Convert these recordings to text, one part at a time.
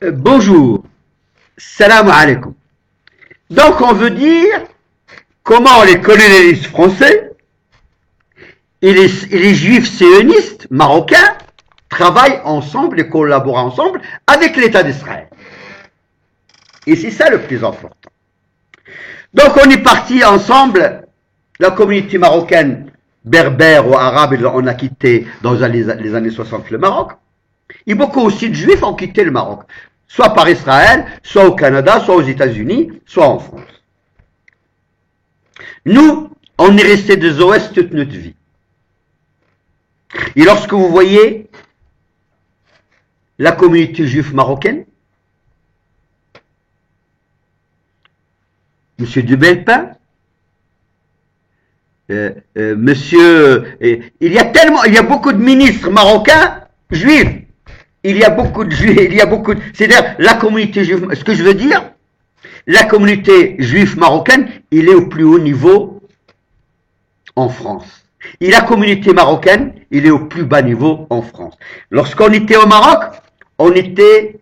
Bonjour, salam alaikum. Donc on veut dire comment les colonialistes français et les juifs sionistes marocains travaillent ensemble et collaborent ensemble avec l'État d'Israël. Et c'est ça le plus important. Donc on est parti ensemble, la communauté marocaine, berbère ou arabe, on a quitté dans les années 60 le Maroc. Et beaucoup aussi de juifs ont quitté le Maroc, soit par Israël, soit au Canada, soit aux États-Unis, soit en France. Nous, on est restés des OS toute notre vie. Et lorsque vous voyez la communauté juive marocaine, Monsieur Dubelpin, Monsieur, il y a beaucoup de ministres marocains juifs. Il y a beaucoup de juifs, c'est-à-dire la communauté juive. Ce que je veux dire, la communauté juive marocaine, il est au plus haut niveau en France. Et la communauté marocaine, il est au plus bas niveau en France. Lorsqu'on était au Maroc, on était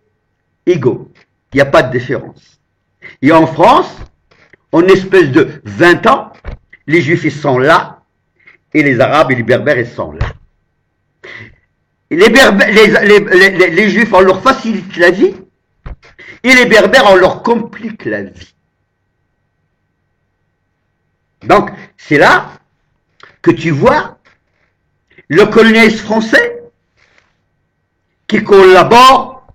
égaux. Il n'y a pas de différence. Et en France, en espèce de 20 ans, les juifs ils sont là, et les arabes et les berbères ils sont là. Les juifs on leur facilite la vie, et les berbères on leur complique la vie. Donc c'est là que tu vois le colonialiste français qui collabore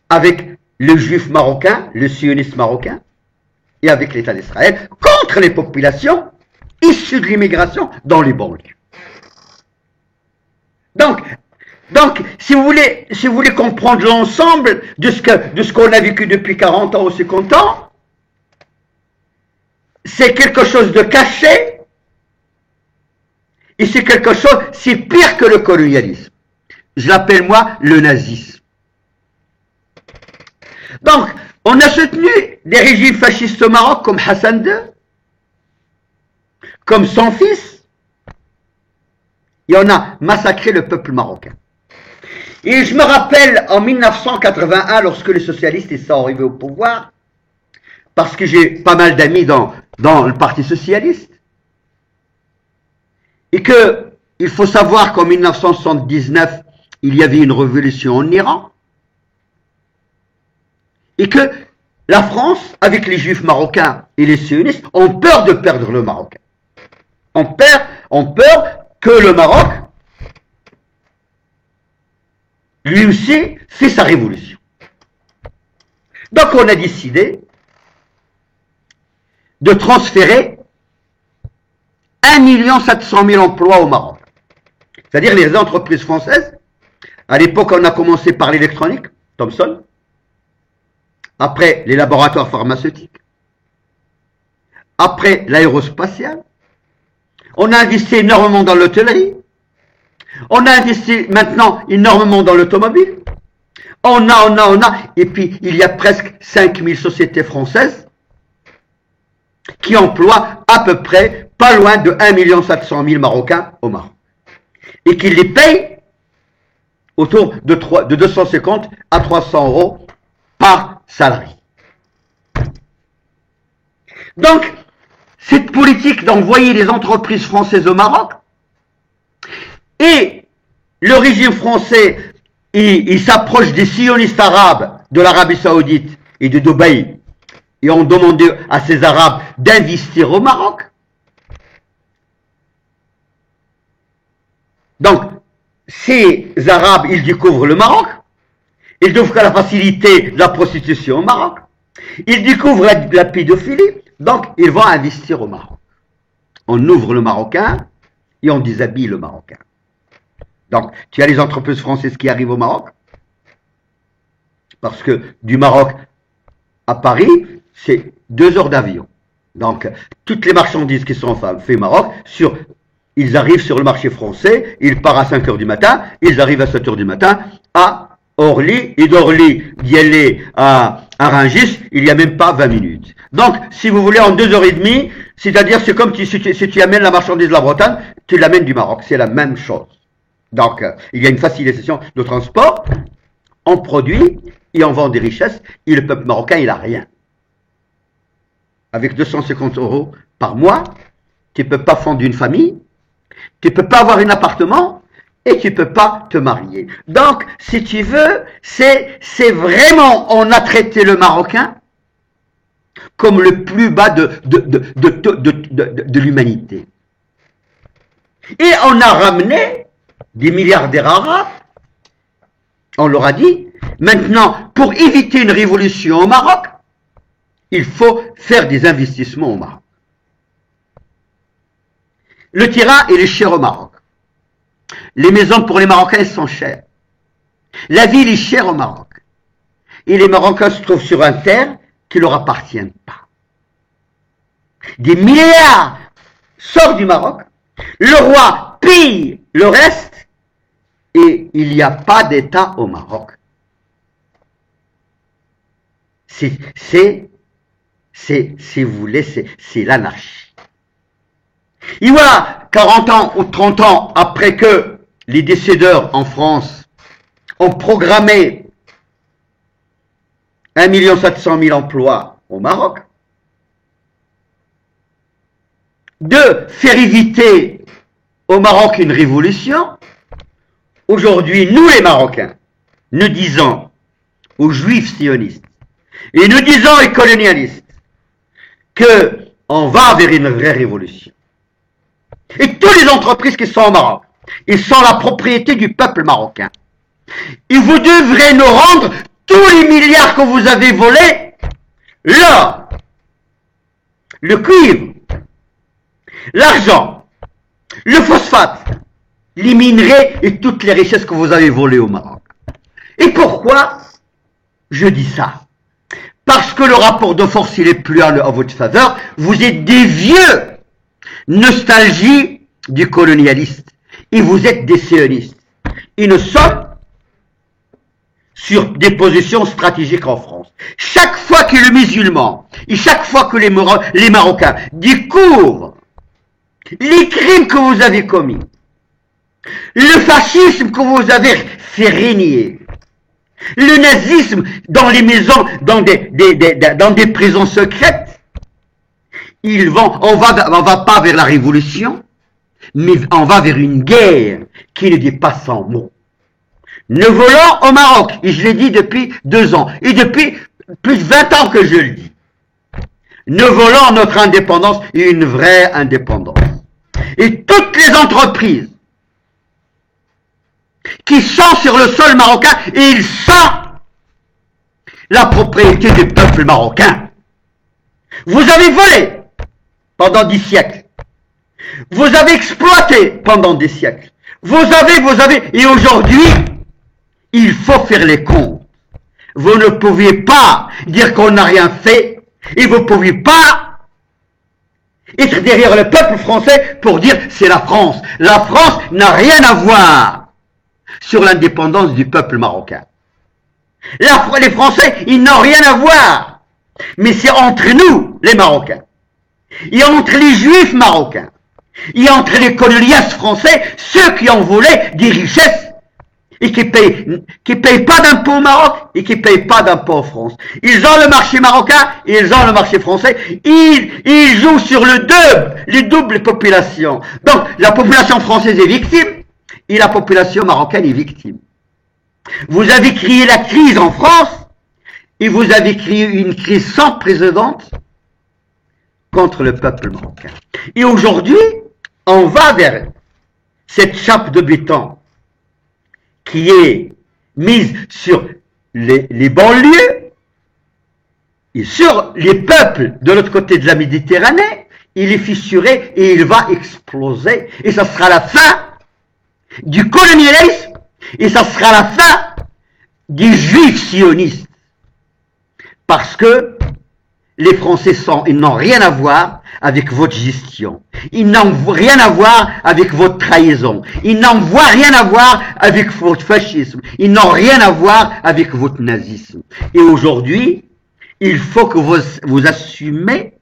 avec le juif marocain, le sioniste marocain, et avec l'État d'Israël, contre les populations issues de l'immigration dans les banlieues. Donc, si vous voulez comprendre l'ensemble de ce qu'on a vécu depuis 40 ans ou 50 ans, c'est quelque chose de caché, et c'est pire que le colonialisme. Je l'appelle moi le nazisme. Donc, on a soutenu des régimes fascistes au Maroc comme Hassan II, comme son fils, et on a massacré le peuple marocain. Et je me rappelle en 1981, lorsque les socialistes sont arrivés au pouvoir, parce que j'ai pas mal d'amis dans le Parti socialiste, et que il faut savoir qu'en 1979, il y avait une révolution en Iran, et que la France, avec les juifs marocains et les sionistes, ont peur de perdre le Maroc. Ont peur que le Maroc, lui aussi, fait sa révolution. Donc on a décidé de transférer 1 700 000 emplois au Maroc. C'est-à-dire les entreprises françaises. À l'époque, on a commencé par l'électronique, Thomson. Après, les laboratoires pharmaceutiques. Après, l'aérospatiale. On a investi énormément dans l'hôtellerie. On a investi maintenant énormément dans l'automobile. On a. Et puis, il y a presque 5000 sociétés françaises qui emploient à peu près pas loin de 1 700 000 Marocains au Maroc. Et qui les payent autour de 250 à 300 euros par salarié. Donc, cette politique d'envoyer les entreprises françaises au Maroc, et le régime français, il s'approche des sionistes arabes de l'Arabie Saoudite et de Dubaï, et ont demandé à ces Arabes d'investir au Maroc. Donc, ces Arabes, ils découvrent le Maroc, ils découvrent la facilité de la prostitution au Maroc, ils découvrent la pédophilie, donc ils vont investir au Maroc. On ouvre le Marocain et on déshabille le Marocain. Donc, tu as les entreprises françaises qui arrivent au Maroc, parce que du Maroc à Paris, c'est 2 heures d'avion. Donc, toutes les marchandises qui sont faites au Maroc, ils arrivent sur le marché français, ils partent à 5 heures du matin, ils arrivent à 7 heures du matin à Orly, et d'Orly d'y aller à Rungis, il n'y a même pas 20 minutes. Donc, si vous voulez, en 2h30, c'est-à-dire c'est comme si tu amènes la marchandise de la Bretagne, tu l'amènes du Maroc, c'est la même chose. Donc, il y a une facilitation de transport, on produit, il en vend des richesses, et le peuple marocain, il n'a rien. Avec 250 € par mois, tu ne peux pas fonder une famille, tu ne peux pas avoir un appartement, et tu ne peux pas te marier. Donc, si tu veux, c'est vraiment, on a traité le Marocain comme le plus bas de l'humanité. Et on a ramené des milliardaires arabes, on leur a dit, maintenant, pour éviter une révolution au Maroc, il faut faire des investissements au Maroc. Le terrain, il est cher au Maroc. Les maisons pour les Marocains sont chères. La ville est chère au Maroc. Et les Marocains se trouvent sur un terre qui ne leur appartient pas. Des milliards sortent du Maroc. Le roi pille le reste et il n'y a pas d'État au Maroc. Si vous voulez, c'est l'anarchie. Et voilà, 40 ans ou 30 ans après que les décideurs en France ont programmé 1 700 000 emplois au Maroc, de faire éviter au Maroc une révolution, aujourd'hui, nous les Marocains, nous disons aux Juifs sionistes et nous disons aux colonialistes qu'on va vers une vraie révolution. Et toutes les entreprises qui sont au Maroc, ils sont la propriété du peuple marocain. Et vous devrez nous rendre tous les milliards que vous avez volés, l'or, le cuivre, l'argent, le phosphate, les minerais et toutes les richesses que vous avez volées au Maroc. Et pourquoi je dis ça? Parce que le rapport de force, il est plus à votre faveur. Vous êtes des vieux nostalgie du colonialiste. Et vous êtes des sionistes. Et nous sommes sur des positions stratégiques en France. Chaque fois que le musulman, et chaque fois que les Marocains découvrent les crimes que vous avez commis, le fascisme que vous avez fait régner, le nazisme dans les maisons, dans des prisons secrètes, on va pas vers la révolution, mais on va vers une guerre qui ne dit pas sans mots. Nous volons au Maroc, et je l'ai dit depuis 2 ans, et depuis plus de 20 ans que je le dis. Nous volons notre indépendance, et une vraie indépendance. Et toutes les entreprises qui sont sur le sol marocain, et ils sont la propriété du peuple marocain. Vous avez volé pendant 10 siècles. Vous avez exploité pendant des siècles. Vous avez, et aujourd'hui, il faut faire les comptes. Vous ne pouvez pas dire qu'on n'a rien fait, et vous ne pouvez pas être derrière le peuple français pour dire c'est la France. La France n'a rien à voir sur l'indépendance du peuple marocain. Les Français, ils n'ont rien à voir. Mais c'est entre nous, les Marocains, et entre les Juifs marocains, et entre les colonialistes français, ceux qui ont volé des richesses et qui payent pas d'impôts au Maroc et qui payent pas d'impôts en France. Ils ont le marché marocain et ils ont le marché français. Ils jouent sur les doubles populations. Donc, la population française est victime et la population marocaine est victime. Vous avez créé la crise en France et vous avez créé une crise sans précédent contre le peuple marocain. Et aujourd'hui, on va vers cette chape de béton qui est mise sur les banlieues et sur les peuples de l'autre côté de la Méditerranée. Il est fissuré et il va exploser. Et ça sera la fin du colonialisme et ça sera la fin des juifs sionistes. Parce que les Français ils n'ont rien à voir avec votre gestion. Ils n'ont rien à voir avec votre trahison. Ils n'ont rien à voir avec votre fascisme. Ils n'ont rien à voir avec votre nazisme. Et aujourd'hui, il faut que vous assumez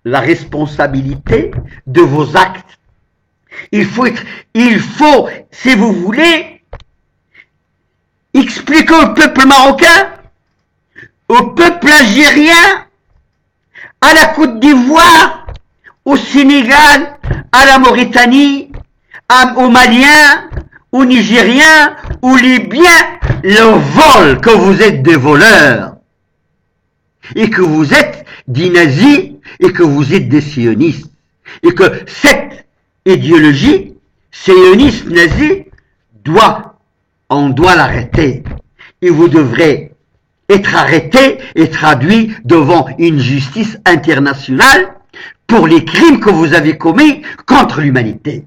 la responsabilité de vos actes. Il faut, si vous voulez, expliquer expliquer au peuple marocain, au peuple algérien, à la Côte d'Ivoire, au Sénégal, à la Mauritanie, aux Maliens, aux Nigériens, aux Libyens, le vol, que vous êtes des voleurs, et que vous êtes des nazis, et que vous êtes des sionistes, et que cette idéologie sioniste nazie on doit l'arrêter, et vous devrez être arrêté et traduit devant une justice internationale pour les crimes que vous avez commis contre l'humanité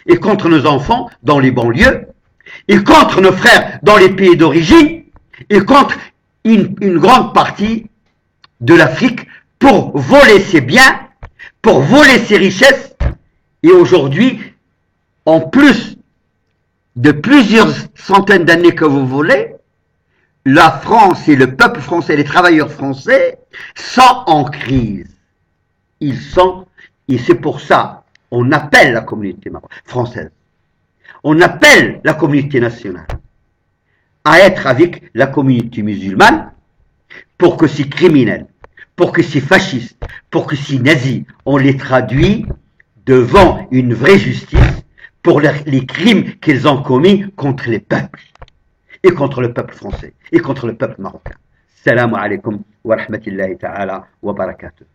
et contre nos enfants dans les banlieues et contre nos frères dans les pays d'origine et contre une grande partie de l'Afrique pour voler ses biens, pour voler ses richesses. Et aujourd'hui, en plus de plusieurs centaines d'années que vous volez, la France et le peuple français, les travailleurs français, sont en crise. Ils sont, et c'est pour ça, on appelle la communauté française, on appelle la communauté nationale à être avec la communauté musulmane pour que ces criminels, pour que ces fascistes, pour que ces nazis, on les traduit devant une vraie justice pour les crimes qu'ils ont commis contre les peuples. Et contre le peuple français, et contre le peuple marocain. Salam alaikum wa rahmatullahi ta'ala wa barakatuh.